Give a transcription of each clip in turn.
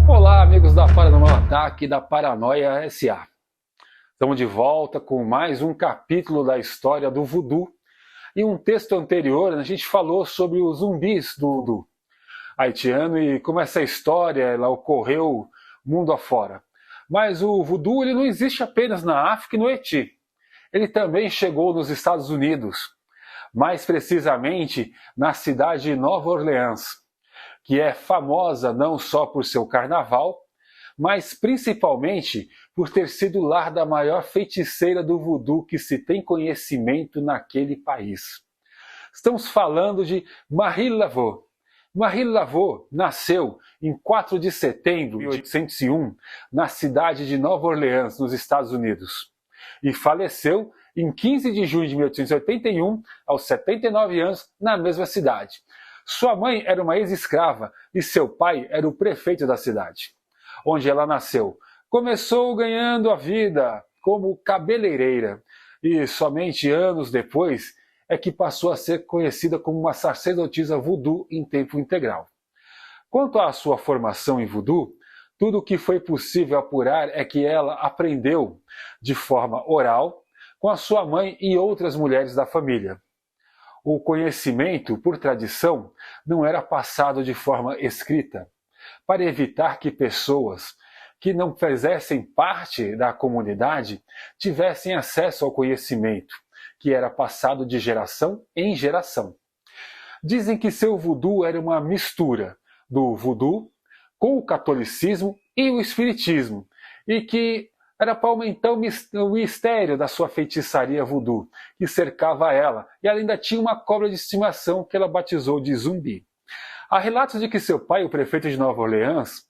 Olá, amigos da Paranormal Ataque da Paranoia SA. Estamos de volta com mais um capítulo da história do voodoo. Em um texto anterior, a gente falou sobre os zumbis do voodoo haitiano e como essa história ela ocorreu mundo afora. Mas o voodoo ele não existe apenas na África e no Haiti. Ele também chegou nos Estados Unidos, mais precisamente na cidade de Nova Orleans, que é famosa não só por seu carnaval, mas principalmente por ter sido lar da maior feiticeira do voodoo que se tem conhecimento naquele país. Estamos falando de Marie Laveau. Marie Laveau nasceu em 4 de setembro de 1801 na cidade de Nova Orleans, nos Estados Unidos, e faleceu em 15 de junho de 1881, aos 79 anos, na mesma cidade. Sua mãe era uma ex-escrava e seu pai era o prefeito da cidade, onde ela nasceu. Começou ganhando a vida como cabeleireira e somente anos depois é que passou a ser conhecida como uma sacerdotisa voodoo em tempo integral. Quanto à sua formação em voodoo, tudo o que foi possível apurar é que ela aprendeu de forma oral com a sua mãe e outras mulheres da família. O conhecimento, por tradição, não era passado de forma escrita, para evitar que pessoas que não fizessem parte da comunidade tivessem acesso ao conhecimento, que era passado de geração em geração. Dizem que seu voodoo era uma mistura do voodoo com o catolicismo e o espiritismo, e que era para aumentar o mistério da sua feitiçaria voodoo, que cercava ela, e ela ainda tinha uma cobra de estimação que ela batizou de zumbi. Há relatos de que seu pai, o prefeito de Nova Orleans,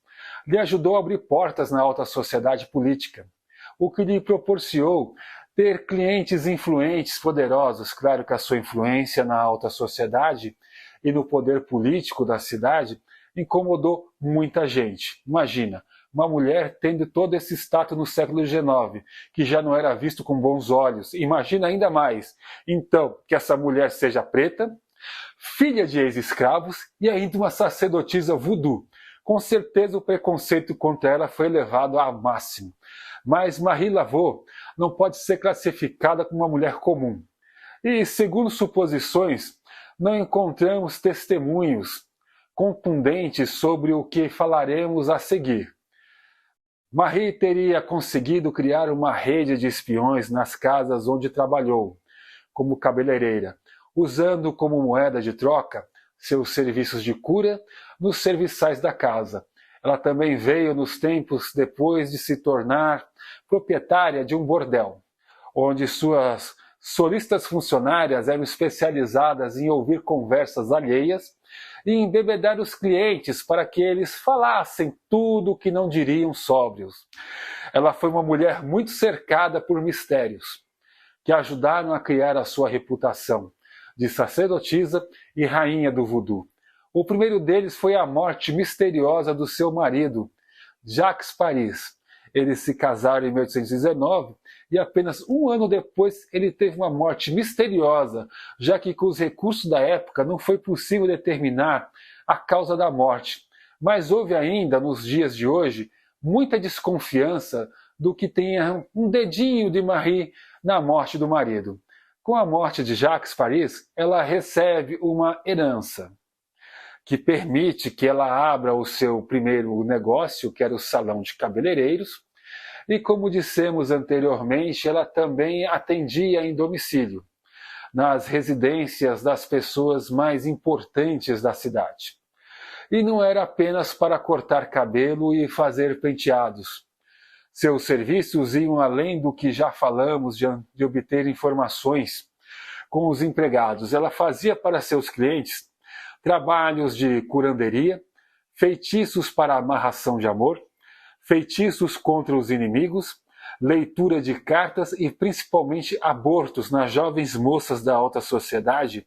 lhe ajudou a abrir portas na alta sociedade política, o que lhe proporcionou ter clientes influentes, poderosos. Claro que a sua influência na alta sociedade e no poder político da cidade incomodou muita gente. Imagina, uma mulher tendo todo esse status no século XIX, que já não era visto com bons olhos. Imagina ainda mais, então, que essa mulher seja preta, filha de ex-escravos e ainda uma sacerdotisa voodoo. Com certeza o preconceito contra ela foi elevado ao máximo. Mas Marie Laveau não pode ser classificada como uma mulher comum. E, segundo suposições, não encontramos testemunhos contundentes sobre o que falaremos a seguir. Marie teria conseguido criar uma rede de espiões nas casas onde trabalhou, como cabeleireira, usando como moeda de troca seus serviços de cura nos serviçais da casa. Ela também veio nos tempos depois de se tornar proprietária de um bordel, onde suas solistas funcionárias eram especializadas em ouvir conversas alheias e embebedar os clientes para que eles falassem tudo o que não diriam sóbrios. Ela foi uma mulher muito cercada por mistérios, que ajudaram a criar a sua reputação de sacerdotisa e rainha do voodoo. O primeiro deles foi a morte misteriosa do seu marido, Jacques Paris. Eles se casaram em 1819 e apenas um ano depois ele teve uma morte misteriosa, já que com os recursos da época não foi possível determinar a causa da morte. Mas houve ainda, nos dias de hoje, muita desconfiança do que tenha um dedinho de Marie na morte do marido. Com a morte de Jacques Paris, ela recebe uma herança que permite que ela abra o seu primeiro negócio, que era o salão de cabeleireiros, e como dissemos anteriormente, ela também atendia em domicílio, nas residências das pessoas mais importantes da cidade. E não era apenas para cortar cabelo e fazer penteados. Seus serviços iam além do que já falamos de obter informações com os empregados. Ela fazia para seus clientes trabalhos de curanderia, feitiços para amarração de amor, feitiços contra os inimigos, leitura de cartas e principalmente abortos nas jovens moças da alta sociedade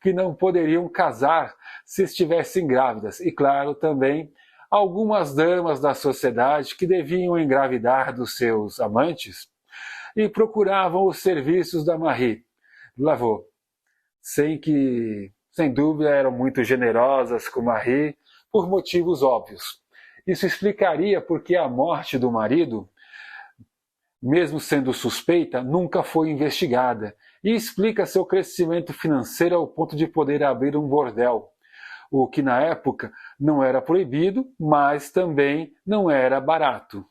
que não poderiam casar se estivessem grávidas. E claro, também algumas damas da sociedade que deviam engravidar dos seus amantes e procuravam os serviços da Marie Laveau, sem dúvida eram muito generosas com Marie por motivos óbvios. Isso explicaria porque a morte do marido, mesmo sendo suspeita, nunca foi investigada, e explica seu crescimento financeiro ao ponto de poder abrir um bordel, o que na época não era proibido, mas também não era barato.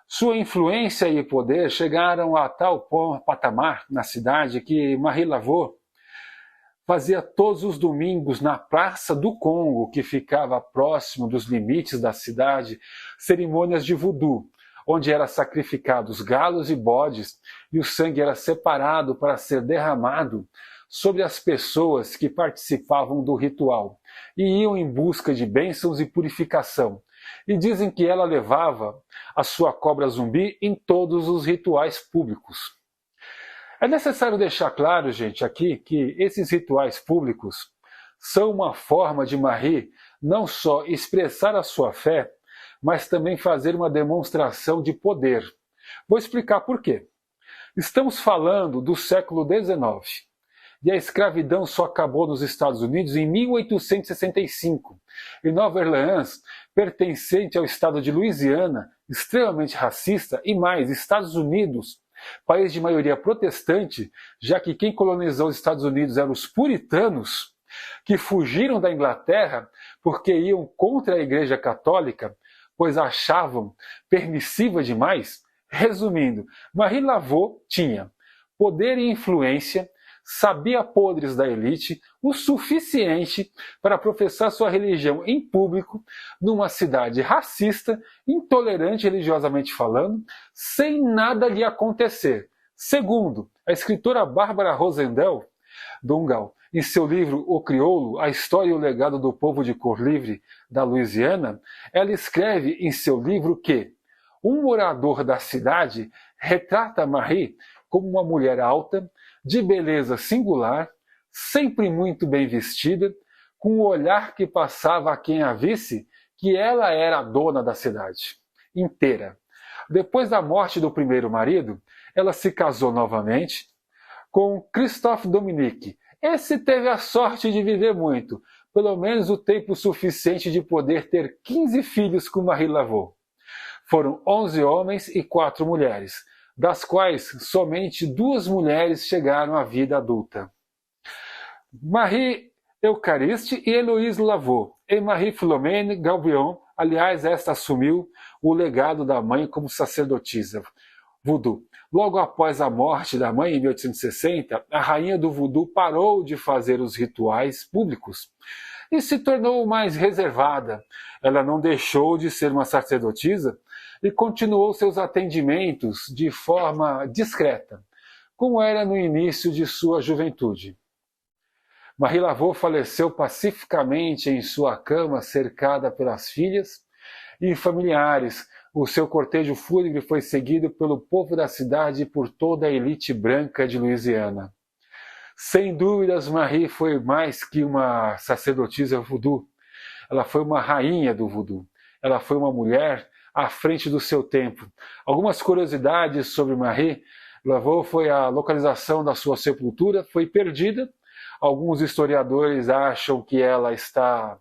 Sua influência e poder chegaram a tal patamar na cidade que Marie Laveau fazia todos os domingos na Praça do Congo, que ficava próximo dos limites da cidade, cerimônias de voodoo, onde eram sacrificados galos e bodes e o sangue era separado para ser derramado sobre as pessoas que participavam do ritual e iam em busca de bênçãos e purificação. E dizem que ela levava a sua cobra zumbi em todos os rituais públicos. É necessário deixar claro, gente, aqui que esses rituais públicos são uma forma de Marie não só expressar a sua fé, mas também fazer uma demonstração de poder. Vou explicar por quê. Estamos falando do século XIX e a escravidão só acabou nos Estados Unidos em 1865. E Nova Orleans, pertencente ao estado de Louisiana, extremamente racista, e mais, Estados Unidos, país de maioria protestante, já que quem colonizou os Estados Unidos eram os puritanos, que fugiram da Inglaterra porque iam contra a Igreja Católica, pois achavam permissiva demais. Resumindo, Marie Laveau tinha poder e influência, sabia podres da elite, o suficiente para professar sua religião em público, numa cidade racista, intolerante religiosamente falando, sem nada lhe acontecer. Segundo, a escritora Bárbara Rosendell Dungal, em seu livro O Crioulo, a história e o legado do povo de cor livre da Louisiana, ela escreve em seu livro que um morador da cidade retrata Marie como uma mulher alta, de beleza singular, sempre muito bem vestida, com um olhar que passava a quem a visse que ela era a dona da cidade inteira. Depois da morte do primeiro marido, ela se casou novamente com Christophe Dominique. Esse teve a sorte de viver muito, pelo menos o tempo suficiente de poder ter 15 filhos com Marie Laveau. Foram 11 homens e 4 mulheres, das quais somente 2 mulheres chegaram à vida adulta. Marie Eucariste e Héloïse Laveau, e Marie Philomène Galvion. Aliás, esta assumiu o legado da mãe como sacerdotisa voodoo. Logo após a morte da mãe, em 1860, a rainha do voodoo parou de fazer os rituais públicos e se tornou mais reservada. Ela não deixou de ser uma sacerdotisa e continuou seus atendimentos de forma discreta, como era no início de sua juventude. Marie Laveau faleceu pacificamente em sua cama, cercada pelas filhas e familiares. O seu cortejo fúnebre foi seguido pelo povo da cidade e por toda a elite branca de Louisiana. Sem dúvidas, Marie foi mais que uma sacerdotisa voodoo. Ela foi uma rainha do voodoo. Ela foi uma mulher à frente do seu tempo. Algumas curiosidades sobre Marie Laveau foi a localização da sua sepultura, foi perdida. Alguns historiadores acham que ela está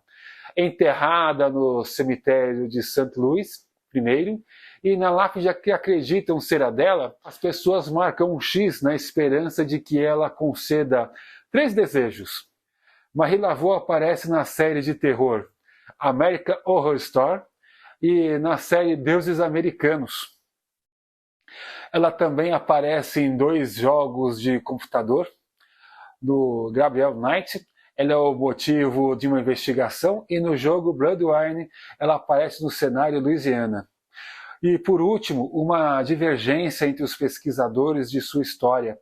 enterrada no cemitério de St. Louis, primeiro, e na lápide que acreditam ser a dela, as pessoas marcam um X na esperança de que ela conceda 3 desejos. Marie Laveau aparece na série de terror American Horror Story e na série Deuses Americanos. Ela também aparece em 2 jogos de computador, do Gabriel Knight. Ela é o motivo de uma investigação, e no jogo Blood Wine ela aparece no cenário Louisiana. E por último, uma divergência entre os pesquisadores de sua história.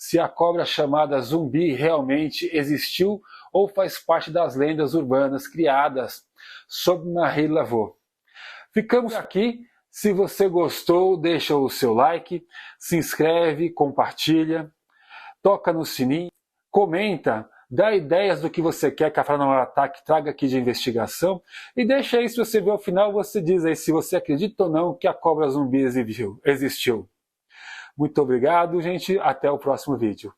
se a cobra chamada zumbi realmente existiu ou faz parte das lendas urbanas criadas sob Marie Laveau. Ficamos aqui. Se você gostou, deixa o seu like, se inscreve, compartilha, toca no sininho, comenta, dá ideias do que você quer que a Fala No Ataque traga aqui de investigação e deixa aí, se você ver ao final, você diz aí se você acredita ou não que a cobra zumbi existiu. Muito obrigado, gente. Até o próximo vídeo.